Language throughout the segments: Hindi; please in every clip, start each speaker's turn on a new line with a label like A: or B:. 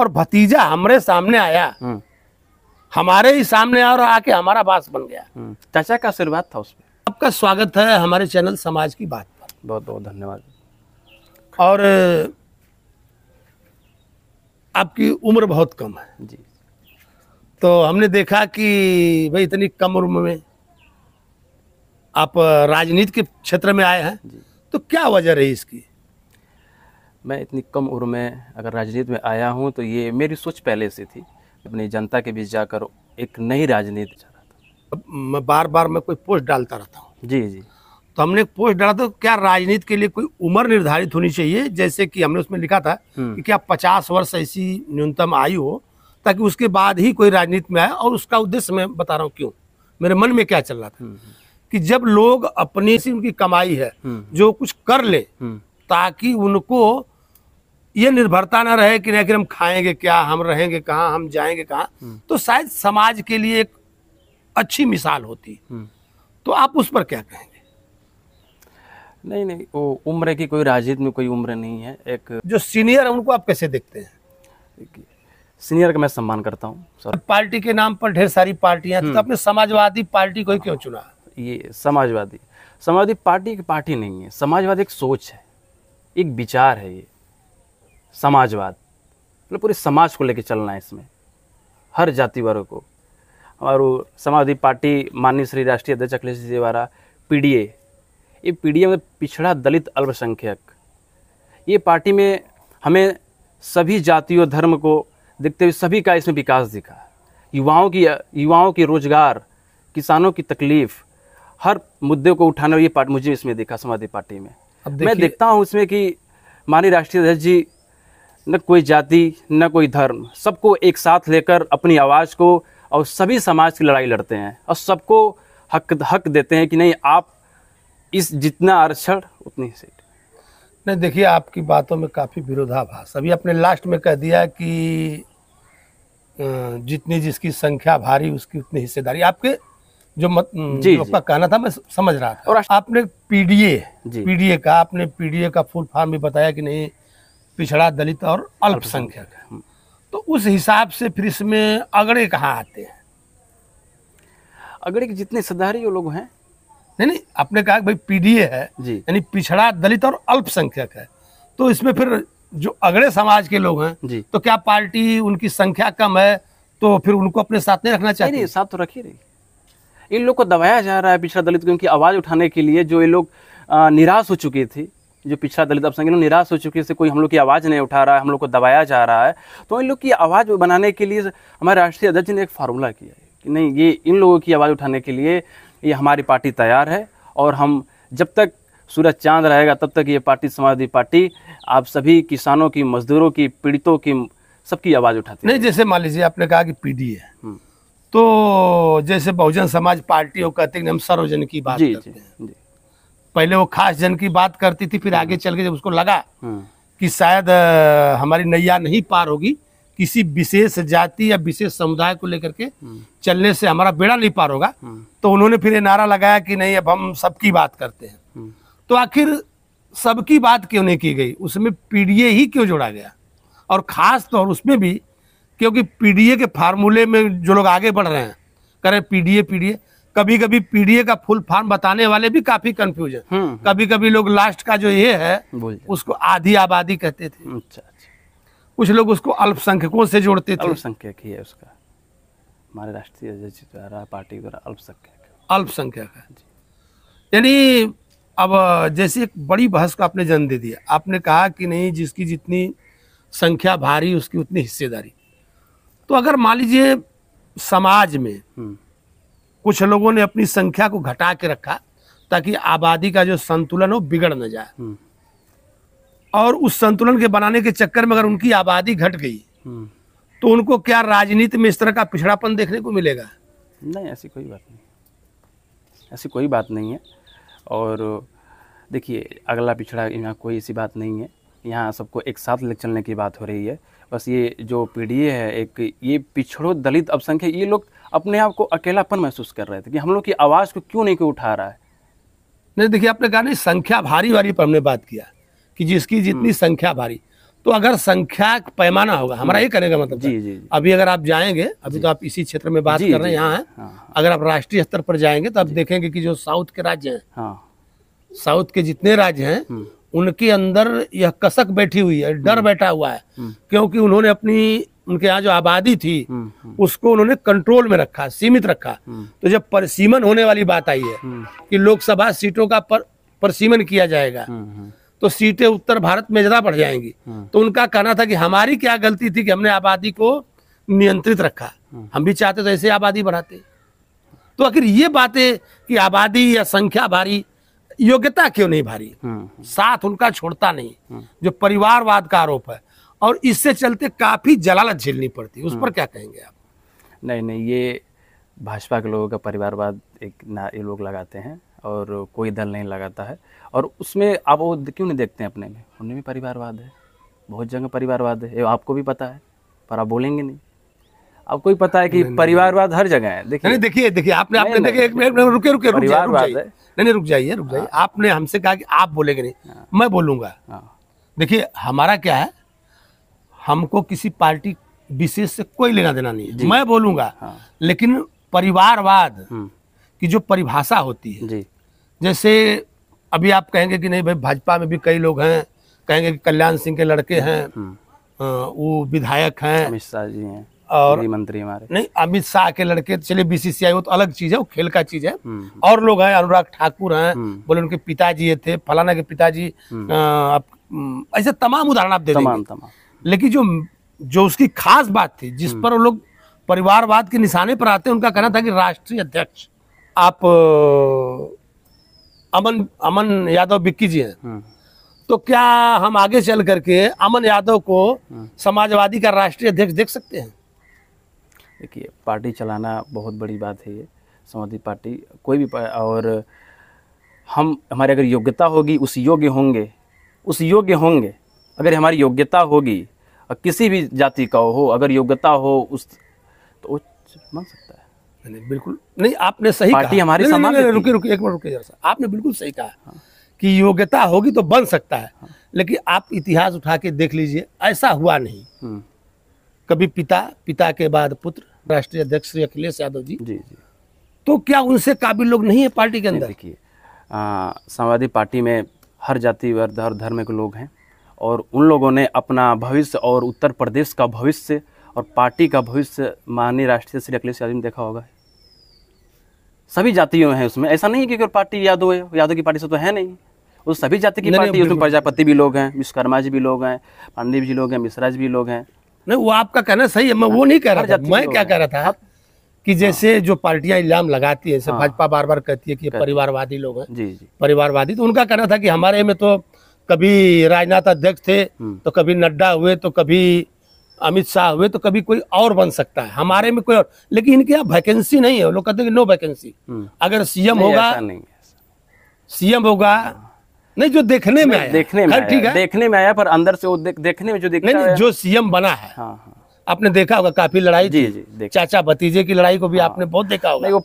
A: और भतीजा हमारे सामने आया, हमारे ही सामने और आके हमारा बास बन गया।
B: चाचा का आशीर्वाद था उसमें।
A: आपका स्वागत है हमारे चैनल समाज की बात पर।
B: बहुत बहुत धन्यवाद।
A: और आपकी उम्र बहुत कम है
B: जी।
A: तो हमने देखा कि भाई इतनी कम उम्र में आप राजनीति के क्षेत्र में आए हैं, तो क्या वजह रही इसकी?
B: मैं इतनी कम उम्र में अगर राजनीति में आया हूं तो ये मेरी सोच पहले से थी, अपनी जनता के बीच जाकर एक नई राजनीति चाह रहा था।
A: मैं बार बार मैं कोई पोस्ट डालता रहता हूँ।
B: जी जी।
A: तो हमने एक पोस्ट डाला तो क्या राजनीति के लिए कोई उम्र निर्धारित होनी चाहिए? जैसे कि हमने उसमें लिखा था कि क्या 50 वर्ष ऐसी न्यूनतम आयु हो ताकि उसके बाद ही कोई राजनीति में आए। और उसका उद्देश्य मैं बता रहा हूँ क्यों, मेरे मन में क्या चल रहा था कि जब लोग अपनी से उनकी कमाई है जो कुछ कर ले ताकि उनको ये निर्भरता ना रहे कि नहीं हम खाएंगे क्या, हम रहेंगे कहाँ, हम जाएंगे कहाँ, तो शायद समाज के लिए एक अच्छी मिसाल होती। तो आप उस पर क्या कहेंगे?
B: नहीं नहीं, वो उम्र की कोई राजनीति में कोई उम्र नहीं है। एक
A: जो सीनियर है उनको आप कैसे देखते हैं?
B: सीनियर का मैं सम्मान करता हूँ सर।
A: पार्टी के नाम पर ढेर सारी पार्टियां थी, तो आपने समाजवादी पार्टी को ही क्यों चुना?
B: ये समाजवादी पार्टी की पार्टी नहीं है। समाजवाद एक सोच है, एक विचार है। ये समाजवाद मतलब पूरे समाज को लेकर चलना है, इसमें हर जाति वर्ग को। और समाजवादी पार्टी माननीय श्री राष्ट्रीय अध्यक्ष अखिलेश जी द्वारा पीडीए, ये पीडीए में पिछड़ा दलित अल्पसंख्यक, ये पार्टी में हमें सभी जातियों धर्म को देखते हुए सभी का इसमें विकास दिखा। युवाओं की रोजगार, किसानों की तकलीफ, हर मुद्दे को उठाने वाली ये पार्टी मुझे इसमें दिखा समाजवादी पार्टी में। मैं देखता हूँ इसमें कि माननीय राष्ट्रीय अध्यक्ष जी न कोई जाति न कोई धर्म, सबको एक साथ लेकर अपनी आवाज़ को और सभी समाज की लड़ाई लड़ते हैं और सबको हक देते हैं कि नहीं आप इस जितना आरक्षण उतनी सीट।
A: नहीं देखिए, आपकी बातों में काफ़ी विरोधाभास। अभी आपने लास्ट में कह दिया कि जितनी जिसकी संख्या भारी उसकी उतनी हिस्सेदारी। आपके जो आपका कहना था मैं समझ रहा था। और आपने पीडीए का फुल फॉर्म भी बताया कि नहीं पिछड़ा दलित और अल्पसंख्यक है। तो उस हिसाब से फिर इसमें अगड़े कहाँ आते हैं?
B: अगड़े के जितने हिस्सेदारी वो लोग हैं।
A: नहीं, आपने कहा कि भाई पीडीए है यानी पिछड़ा दलित और अल्पसंख्यक है, तो इसमें फिर जो अगड़े समाज के लोग हैं तो क्या पार्टी उनकी संख्या कम है तो फिर उनको अपने साथ नहीं रखना चाहिए?
B: नहीं, साथ तो रख ही रही। इन लोग को दबाया जा रहा है पिछड़ा दलित को, उनकी आवाज़ उठाने के लिए। जो ये लोग निराश हो चुकी थी, जो पिछड़ा दलित अल्पसंख्यक निराश हो चुकी है, कोई हम लोग की आवाज़ नहीं उठा रहा है, हम लोग को दबाया जा रहा है। तो इन लोग की आवाज़ बनाने के लिए हमारे राष्ट्रीय अध्यक्ष ने एक फार्मूला किया है कि नहीं, ये इन लोगों की आवाज़ उठाने के लिए ये हमारी पार्टी तैयार है। और हम जब तक सूरज चांद रहेगा तब तक ये पार्टी, समाजवादी पार्टी, आप सभी किसानों की, मजदूरों की, पीड़ितों की, सबकी आवाज़ उठाती है।
A: नहीं, जैसे मान लीजिए आपने कहा कि पीडीए है, तो जैसे बहुजन समाज पार्टी वो कहते हैं हम सर्वजन की बात करते हैं। पहले वो खास जन की बात करती थी, फिर आगे चल के जब उसको लगा कि शायद हमारी नैया नहीं पार होगी, किसी विशेष जाति या विशेष समुदाय को लेकर के चलने से हमारा बेड़ा नहीं पार होगा, तो उन्होंने फिर ये नारा लगाया कि नहीं अब हम सबकी बात करते हैं। तो आखिर सबकी बात क्यों नहीं की गई? उसमें पीडीए ही क्यों जोड़ा गया? और खास तौर उसमें भी क्योंकि पीडीए के फार्मूले में जो लोग आगे बढ़ रहे हैं करें पीडीए, कभी कभी पीडीए का फुल फॉर्म बताने वाले भी काफी कंफ्यूज है। कभी कभी लोग लास्ट का जो ये है उसको आधी आबादी कहते थे।
B: अच्छा।
A: कुछ लोग उसको अल्पसंख्यकों से जोड़ते थे।
B: अल्पसंख्यक ही है उसका, हमारे राष्ट्रीय अध्यक्ष द्वारा पार्टी द्वारा अल्पसंख्यक है। यानी अब जैसे एक बड़ी बहस को आपने जन्म दे दिया। आपने कहा कि नहीं जिसकी जितनी संख्या भारी उसकी उतनी हिस्सेदारी। तो अगर मान लीजिए समाज में कुछ लोगों ने अपनी संख्या को घटा के रखा ताकि आबादी का जो संतुलन हो बिगड़ न जाए, और उस संतुलन के बनाने के चक्कर में अगर उनकी आबादी घट गई तो उनको क्या राजनीति में इस तरह का पिछड़ापन देखने को मिलेगा? नहीं, ऐसी कोई बात नहीं है। और देखिए अगला पिछड़ा यहाँ कोई ऐसी बात नहीं है। यहाँ सबको एक साथ ले चलने की बात हो रही है। बस ये जो पीडीए है, एक ये पिछड़ो दलित अल्पसंख्यक, ये लोग अपने आप को अकेलापन महसूस कर रहे थे कि हम लोग की आवाज़ को क्यों नहीं कोई उठा रहा है।
A: नहीं देखिए, आपने कहा नहीं संख्या भारी वाली पर हमने बात किया कि जिसकी जितनी संख्या भारी, तो अगर संख्या पैमाना होगा, हमारा ये कहने का मतलब
B: जी
A: है।
B: जी जी
A: अभी अगर आप जाएंगे, अभी तो आप इसी क्षेत्र में बात
B: जी,
A: कर रहे हैं,
B: जी,
A: यहाँ हैं,
B: हाँ
A: अगर आप राष्ट्रीय स्तर पर जाएंगे तो आप देखेंगे कि जो साउथ के राज्य हैं,
B: हाँ
A: साउथ के जितने राज्य हैं, उनके अंदर यह कसक बैठी हुई है, डर बैठा हुआ है, क्योंकि उन्होंने अपनी, उनके यहाँ जो आबादी थी उसको उन्होंने कंट्रोल में रखा, सीमित रखा। तो जब परिसीमन होने वाली बात आई है कि लोकसभा सीटों का परिसीमन किया जाएगा, तो सीटें उत्तर भारत में ज्यादा बढ़ जाएंगी। तो उनका कहना था कि हमारी क्या गलती थी कि हमने आबादी को नियंत्रित रखा, हम भी चाहते तो ऐसे आबादी बढ़ाते। तो आखिर ये बातें कि आबादी या संख्या भारी, योग्यता क्यों नहीं भारी, साथ उनका छोड़ता नहीं। जो परिवारवाद का आरोप है, और इससे चलते काफी जलालत झेलनी पड़ती है, उस पर क्या कहेंगे आप?
B: नहीं नहीं, ये भाजपा के लोगों का परिवारवाद एक ना ये लोग लगाते हैं, और कोई दल नहीं लगाता है। और उसमें आप वो क्यों नहीं देखते हैं अपने में? उनमें भी परिवारवाद है, बहुत जगह परिवारवाद है, ये आपको भी पता है, पर आप बोलेंगे नहीं। आपको भी पता है कि परिवारवाद हर जगह है। देखिए
A: नहीं, देखिए आपने देखिए, एक मिनट रुके,
B: परिवारवाद है।
A: नहीं, रुक जाइए। आपने हमसे कहा कि आप बोलेंगे नहीं, मैं बोलूंगा। देखिए हमारा क्या है, हमको किसी पार्टी विशेष से कोई लेना देना नहीं है, मैं बोलूंगा। लेकिन परिवारवाद की जो परिभाषा होती है,
B: जी,
A: जैसे अभी आप कहेंगे कि नहीं भाई भाजपा में भी कई लोग हैं, कहेंगे कि कल्याण सिंह के लड़के हैं, वो विधायक हैं,
B: अमित शाह जी हैं
A: और
B: गृह मंत्री हमारे।
A: नहीं, अमित शाह के लड़के, चलिए बीसीसीआई वो तो अलग चीज है, वो खेल का चीज है। और लोग हैं, अनुराग ठाकुर हैं, बोले उनके पिताजी ये थे, फलाना के पिताजी, ऐसे तमाम उदाहरण आप दे देंगे।
B: तमाम।
A: लेकिन जो उसकी खास बात थी, जिस पर वो लोग परिवारवाद के निशाने पर आते हैं, उनका कहना था कि राष्ट्रीय अध्यक्ष आप अमन यादव बिक्की जी हैं, तो क्या हम आगे चल करके अमन यादव को समाजवादी का राष्ट्रीय अध्यक्ष देख सकते हैं?
B: देखिए, पार्टी चलाना बहुत बड़ी बात है, ये समाजवादी पार्टी कोई भी और हम, हमारी अगर योग्यता होगी, उस योग्य होंगे, अगर हमारी योग्यता होगी, और किसी भी जाति का हो, अगर योग्यता हो उस, तो वो बन सकता है।
A: नहीं, बिल्कुल नहीं, आपने सही कहा।
B: पार्टी हमारे समाज में,
A: रुके एक मिनट रुके जरा सा, आपने बिल्कुल सही कहा कि योग्यता होगी तो बन सकता है। लेकिन आप इतिहास उठा के देख लीजिए, ऐसा हुआ नहीं। कभी पिता के बाद पुत्र, राष्ट्रीय अध्यक्ष श्री अखिलेश यादव जी, तो क्या उनसे काबिल लोग नहीं है पार्टी के अंदर?
B: देखिए, समाजवादी पार्टी में हर जाति वर्ग, हर धर्म के लोग हैं, और उन लोगों ने अपना भविष्य और उत्तर प्रदेश का भविष्य और पार्टी का भविष्य माननीय राष्ट्रीय श्री अखिलेश यादव ने देखा होगा। सभी जातियों हैं उसमें, ऐसा नहीं कि केवल पार्टी यादव है, यादव की पार्टी से तो है नहीं, वो सभी जाति की पार्टी। उसमें प्रजापति भी लोग हैं, विश्वकर्मा जी भी लोग हैं, पांडे जी लोग हैं, मिश्रा जी भी लोग हैं।
A: नहीं, वो आपका कहना सही है, मैं वो नहीं कह रहा था। मैं क्या कह रहा था कि जैसे जो पार्टियां इल्जाम लगाती है, जैसे भाजपा बार बार कहती है कि परिवारवादी लोग हैं,
B: जी,
A: परिवारवादी, तो उनका कहना था कि हमारे में तो कभी राजनाथ अध्यक्ष थे, तो कभी नड्डा हुए, तो कभी अमित शाह हुए, तो कभी कोई और बन सकता है, हमारे में कोई और। लेकिन इनके यहाँ वैकेंसी नहीं है, लोग कहते हैं कि नो वैकेंसी। अगर सीएम होगा, नहीं, जो देखने में आया, ठीक है,
B: देखने में आया, पर अंदर से वो देखने में जो दिखता है,
A: जो सीएम बना है, आपने देखा होगा काफी लड़ाई थी, चाचा भतीजे की लड़ाई को भी आपने बहुत देखा होगा।
B: नहीं, वो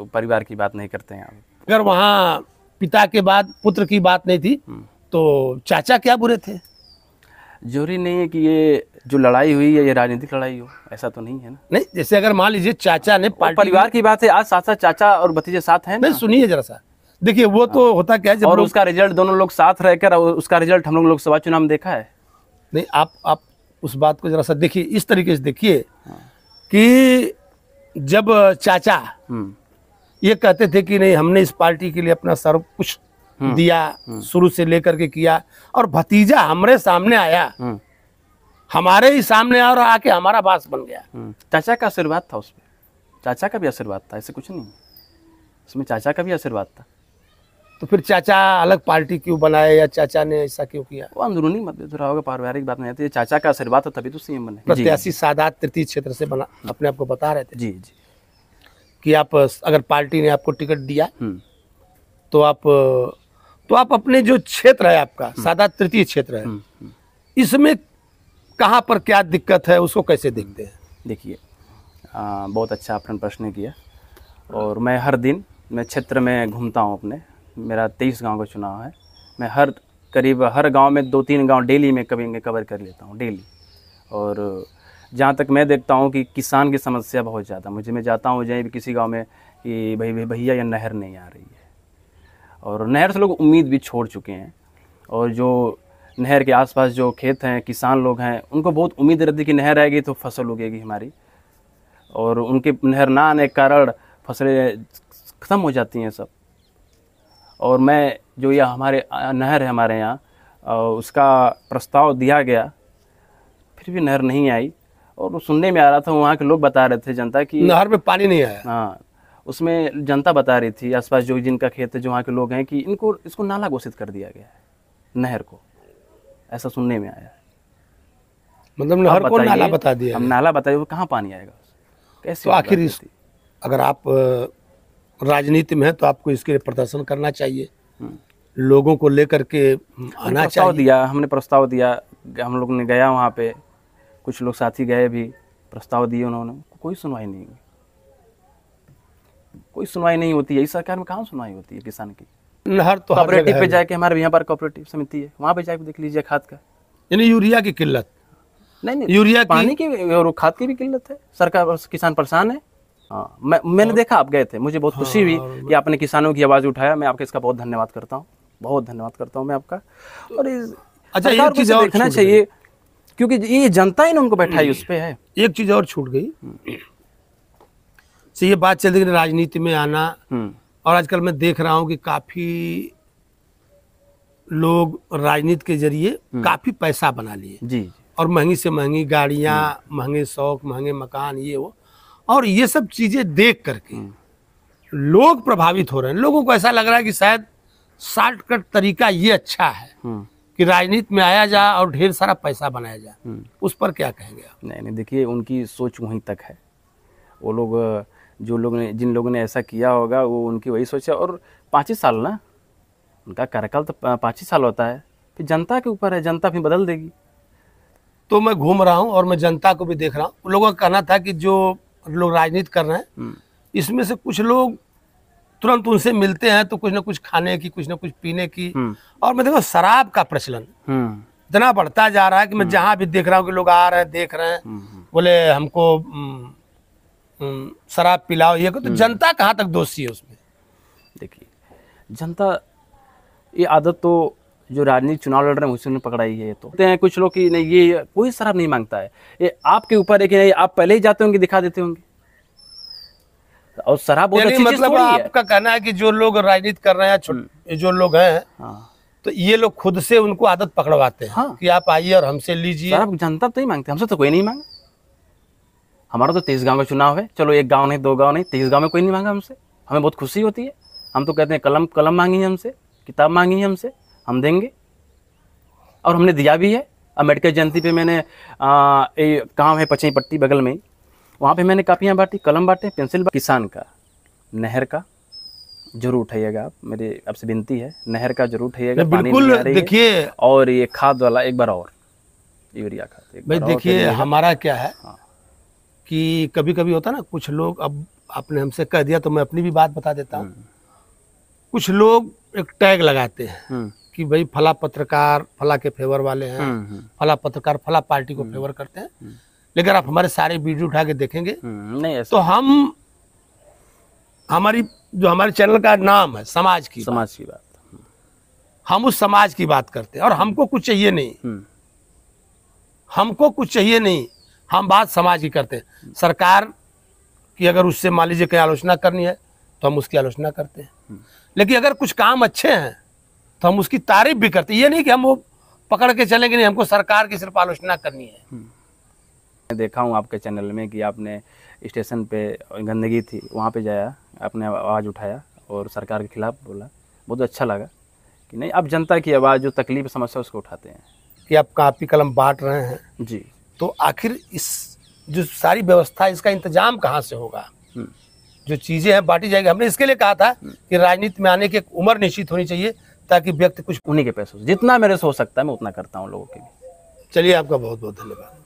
B: परिवार की बात नहीं करते हैं।
A: अगर वहाँ पिता के बाद पुत्र की बात नहीं थी, तो चाचा क्या बुरे थे?
B: जरूरी नहीं है कि ये जो लड़ाई हुई है ये राजनीतिक लड़ाई हो, ऐसा तो नहीं है ना।
A: नहीं, जैसे अगर मान लीजिए चाचा ने
B: परिवार की बात है, आज साथ साथ चाचा और भतीजे साथ हैं।
A: नहीं, सुनिए जरा सा, देखिए वो तो होता क्या है, जब
B: और उसका रिजल्ट दोनों लोग साथ रहकर, उसका रिजल्ट हम लोग लोकसभा चुनाव में देखा है।
A: नहीं, आप उस बात को जरा सा देखिए, इस तरीके से देखिए कि जब चाचा ये कहते थे कि नहीं, हमने इस पार्टी के लिए अपना सर्व कुछ दिया, शुरू से लेकर के किया, और भतीजा हमारे सामने आया, हमारे ही सामने और आके हमारा बास बन गया।
B: चाचा का आशीर्वाद था उसमें, चाचा का भी आशीर्वाद था, ऐसे कुछ नहीं, उसमें चाचा का भी आशीर्वाद था।
A: तो फिर चाचा अलग पार्टी क्यों बनाए, या चाचा ने ऐसा क्यों किया?
B: वो अंदरूनी मतभेद रहा होगा, पारिवारिक बात नहीं आती है। चाचा का आशीर्वाद था तभी तो सीएम बने।
A: प्रत्याशी सादात तृतीय क्षेत्र से बना, अपने आप को बता रहे थे
B: जी
A: कि आप अगर पार्टी ने आपको टिकट दिया तो आप अपने जो क्षेत्र है आपका सादात तृतीय क्षेत्र है, इसमें कहाँ पर क्या दिक्कत है, उसको कैसे देखते हैं?
B: देखिए, बहुत अच्छा आपने प्रश्न किया, और मैं हर दिन मैं क्षेत्र में घूमता हूँ अपने, मेरा 23 गांव का चुनाव है, मैं हर करीब हर गांव में 2-3 गांव डेली में कभी कवर कर लेता हूं डेली। और जहां तक मैं देखता हूं कि किसान की समस्या बहुत ज़्यादा, मैं जाता हूं जहीं भी किसी गांव में कि भैया ये नहर नहीं आ रही है, और नहर से लोग उम्मीद भी छोड़ चुके हैं। और जो नहर के आसपास जो खेत हैं, किसान लोग हैं, उनको बहुत उम्मीद रहती है कि नहर आएगी तो फसल उगेगी हमारी, और उनके नहर ना आने के कारण फसलें ख़त्म हो जाती हैं सब। और मैं जो यह हमारे नहर है हमारे यहाँ, उसका प्रस्ताव दिया गया, फिर भी नहर नहीं आई। और सुनने में आ रहा था, वहाँ के लोग बता रहे थे, जनता की
A: नहर में पानी नहीं आया।
B: हाँ, उसमें जनता बता रही थी आसपास जो जिनका खेत है, जो वहाँ के लोग हैं, कि इसको नाला घोषित कर दिया गया है नहर को, ऐसा सुनने में आया।
A: मतलब नहर को नाला बता दिया।
B: अब नाला बताइए, वो कहाँ पानी आएगा, कैसे?
A: तो आखिर अगर आप राजनीति में हैं तो आपको इसके लिए प्रदर्शन करना चाहिए, लोगों को लेकर के आना चाहिए।
B: हमने प्रस्ताव दिया, हम लोग ने गया वहाँ पे, कुछ लोग साथी गए भी, प्रस्ताव दिए उन्होंने, कोई सुनवाई नहीं हुई। कोई सुनवाई नहीं होती है इस सरकार में, कहाँ सुनवाई होती है किसान की?
A: नहर तो
B: कोऑपरेटिव पे जाके, हमारे यहाँ पर कोऑपरेटिव समिति है, वहाँ पे जाके देख लीजिए खाद का,
A: यानी यूरिया की किल्लत।
B: नहीं,
A: यूरिया
B: पानी की और खाद की भी किल्लत है, सरकार और किसान परेशान है। हाँ, मैंने देखा, आप गए थे, मुझे बहुत खुशी हुई कि आपने किसानों की आवाज़ उठाया। मैं आपके इसका बहुत धन्यवाद करता हूँ, बहुत धन्यवाद करता हूँ मैं आपका। और
A: अच्छा, एक चीज़ और
B: देखना चाहिए, क्योंकि ये जनता ही ने उनको बैठाई उस पे है।
A: एक चीज़ और छूट गई, ये बात चल रही है राजनीति में आना, और आजकल मैं देख रहा हूँ कि काफ़ी लोग राजनीति के जरिए काफ़ी पैसा बना लिए
B: जी,
A: और महंगी से महंगी गाड़ियाँ, महंगे शौक, महंगे मकान, ये वो, और ये सब चीजें देख करके लोग प्रभावित हो रहे हैं। लोगों को ऐसा लग रहा है कि शायद शॉर्टकट तरीका ये अच्छा है कि राजनीति में आया जाए और ढेर सारा पैसा बनाया जाए। उस पर क्या कहेंगे आप?
B: नहीं, देखिए, उनकी सोच वहीं तक है। वो लोग, जिन लोगों ने ऐसा किया होगा, वो उनकी वही सोच है। और 5 साल ना, उनका कार्यकाल तो 5 साल होता है, फिर जनता के ऊपर है, जनता फिर बदल देगी।
A: तो मैं घूम रहा हूँ और मैं जनता को भी देख रहा हूँ, लोगों का कहना था कि जो लोग राजनीति कर रहे हैं, इसमें से कुछ लोग तुरंत उनसे मिलते हैं तो कुछ ना कुछ खाने की, कुछ ना कुछ पीने की, और मैं देखो शराब का प्रचलन इतना बढ़ता जा रहा है कि मैं जहाँ भी देख रहा हूँ कि लोग आ रहे हैं, देख रहे हैं, बोले हमको शराब पिलाओ, ये को। तो जनता कहाँ तक दोषी है उसमें?
B: देखिए, जनता, ये आदत तो जो राजनीतिक चुनाव लड़ रहे हैं उसी ने पकड़ाई है। तो कहते हैं कुछ लोग कि नहीं, ये कोई शराब नहीं मांगता है, ये आपके ऊपर है कि नहीं, आप पहले ही जाते होंगे, दिखा देते होंगे। और शराब बहुत अच्छी
A: मतलब आपका कहना है कि जो लोग राजनीति कर रहे हैं, जो लोग हैं, तो ये लोग खुद से उनको आदत पकड़वाते हैं कि आप आइए और हमसे लीजिए।
B: शराब जनता तो ही मांगते, हमसे तो कोई नहीं मांगा। हमारा तो 23 गाँव का चुनाव है, चलो 1 गाँव नहीं, 2 गाँव नहीं, 23 गाँव में कोई नहीं मांगा हमसे। हमें बहुत खुशी होती है। हम तो कहते हैं कलम मांगी है हमसे, किताब मांगी है हमसे, हम देंगे, और हमने दिया भी है। अम्बेडकर जयंती पे मैंने एक गाँव है पचई पट्टी बगल में, वहाँ पे मैंने कापियाँ बांटी, कलम बांटे, पेंसिल बांटी। किसान का, नहर का जरूर उठाइएगा आप, मेरी आपसे विनती है, नहर का जरूर उठाइएगा।
A: बिल्कुल, देखिए,
B: और ये खाद वाला एक बार और, यूरिया खाद
A: भाई देखिए, हमारा क्या है कि कभी कभी होता ना, कुछ लोग, अब आपने हमसे कह दिया तो मैं अपनी भी बात बता देता हूँ। कुछ लोग एक टैग लगाते हैं कि भाई फला पत्रकार फला के फेवर वाले हैं, फला पत्रकार फला पार्टी को फेवर करते हैं। लेकिन आप हमारे सारे वीडियो उठा के देखेंगे
B: नहीं,
A: तो हमारे चैनल का नाम है समाज की बात, हम उस समाज की बात करते हैं। और हमको कुछ चाहिए नहीं, हमको कुछ चाहिए नहीं, हम बात समाज की करते हैं। सरकार की अगर उससे मान लीजिए कहीं आलोचना करनी है तो हम उसकी आलोचना करते हैं, लेकिन अगर कुछ काम अच्छे हैं तो हम उसकी तारीफ भी करते हैं। ये नहीं कि हम वो पकड़ के चलेंगे, नहीं, हमको सरकार की सिर्फ आलोचना करनी है।
B: मैं देखा हूँ आपके चैनल में कि आपने स्टेशन पे गंदगी थी, वहाँ पे जाया, आपने आवाज़ उठाया और सरकार के खिलाफ बोला। बहुत अच्छा लगा कि नहीं, आप जनता की आवाज़, जो तकलीफ समस्या उसको उठाते हैं।
A: कि आप कापी कलम बांट रहे हैं
B: जी,
A: तो आखिर इस जो सारी व्यवस्था, इसका इंतजाम कहाँ से होगा? जो चीज़ें हैं बांटी जाएगी। हमने इसके लिए कहा था कि राजनीति में आने की एक उम्र निश्चित होनी चाहिए, ताकि व्यक्ति कुछ,
B: उन्हीं के पैसों से जितना मेरे से हो सकता है मैं उतना करता हूँ लोगों के लिए।
A: चलिए, आपका बहुत बहुत धन्यवाद।